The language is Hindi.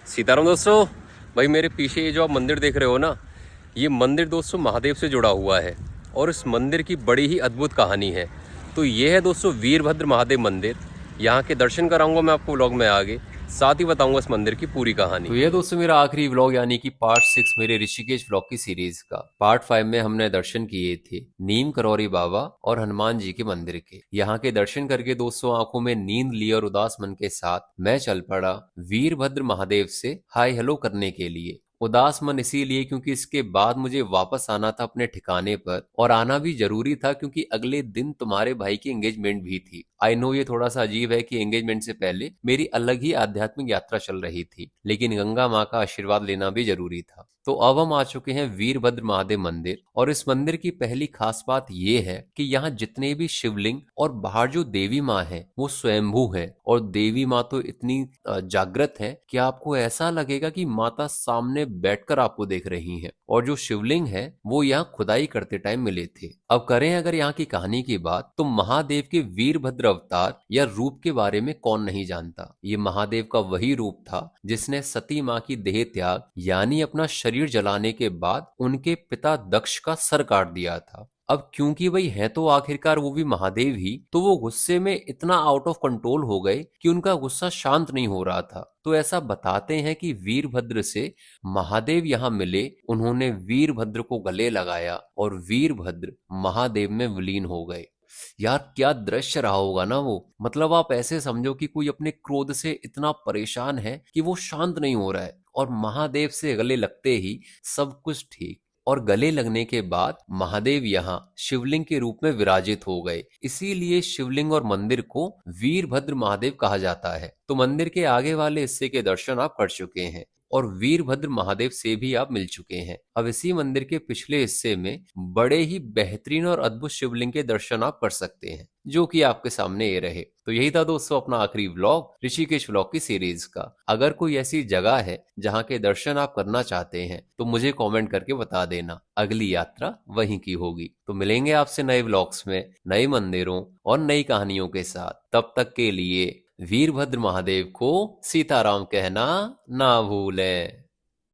सीताराम दोस्तों। भाई मेरे पीछे ये जो आप मंदिर देख रहे हो ना, ये मंदिर दोस्तों महादेव से जुड़ा हुआ है और इस मंदिर की बड़ी ही अद्भुत कहानी है। तो ये है दोस्तों वीरभद्र महादेव मंदिर। यहाँ के दर्शन कराऊंगा मैं आपको व्लॉग में आगे, साथ ही बताऊंगा इस मंदिर की पूरी कहानी। तो ये दोस्तों मेरा आखिरी व्लॉग यानी कि पार्ट 6 मेरे ऋषिकेश व्लॉग की सीरीज का। पार्ट 5 में हमने दर्शन किए थे नीम करौरी बाबा और हनुमान जी के मंदिर के। यहाँ के दर्शन करके दोस्तों आंखों में नींद ली और उदास मन के साथ मैं चल पड़ा वीरभद्र महादेव से हाय हेलो करने के लिए। उदास मन इसीलिए क्योंकि इसके बाद मुझे वापस आना था अपने ठिकाने पर, और आना भी जरूरी था क्योंकि अगले दिन तुम्हारे भाई की एंगेजमेंट भी थी। आई नो ये थोड़ा सा अजीब है कि एंगेजमेंट से पहले मेरी अलग ही आध्यात्मिक यात्रा चल रही थी, लेकिन गंगा माँ का आशीर्वाद लेना भी जरूरी था। तो अब हम आ चुके हैं वीरभद्र महादेव मंदिर, और इस मंदिर की पहली खास बात ये है कि यहाँ जितने भी शिवलिंग और बाहर जो देवी माँ है वो स्वयंभू है। और देवी माँ तो इतनी जागृत है कि आपको ऐसा लगेगा कि माता सामने बैठकर आपको देख रही हैं। और जो शिवलिंग है वो यहाँ खुदाई करते टाइम मिले थे। अब करें अगर यहाँ की कहानी की बात, तो महादेव के वीरभद्र अवतार या रूप के बारे में कौन नहीं जानता। ये महादेव का वही रूप था जिसने सती माँ की देह त्याग यानी अपना शरीर जलाने के बाद उनके पिता दक्ष का सर काट दिया था। अब क्योंकि वही है तो आखिरकार वो भी महादेव ही, तो वो गुस्से में इतना आउट ऑफ कंट्रोल हो गए कि उनका गुस्सा शांत नहीं हो रहा था। तो ऐसा बताते हैं कि वीरभद्र से महादेव यहाँ मिले, उन्होंने वीरभद्र को गले लगाया और वीरभद्र महादेव में विलीन हो गए। यार क्या दृश्य रहा होगा ना वो। मतलब आप ऐसे समझो कि कोई अपने क्रोध से इतना परेशान है कि वो शांत नहीं हो रहा है, और महादेव से गले लगते ही सब कुछ ठीक। और गले लगने के बाद महादेव यहाँ शिवलिंग के रूप में विराजित हो गए। इसीलिए शिवलिंग और मंदिर को वीरभद्र महादेव कहा जाता है। तो मंदिर के आगे वाले हिस्से के दर्शन आप कर चुके हैं और वीरभद्र महादेव से भी आप मिल चुके हैं। अब इसी मंदिर के पिछले हिस्से में बड़े ही बेहतरीन और अद्भुत शिवलिंग के दर्शन आप कर सकते हैं, जो कि आपके सामने ये रहे। तो यही था दोस्तों अपना आखिरी व्लॉग ऋषिकेश व्लॉग की सीरीज का। अगर कोई ऐसी जगह है जहाँ के दर्शन आप करना चाहते हैं तो मुझे कमेंट करके बता देना, अगली यात्रा वहीं की होगी। तो मिलेंगे आपसे नए व्लॉग्स में नए मंदिरों और नई कहानियों के साथ। तब तक के लिए वीरभद्र महादेव को सीताराम कहना ना भूलें।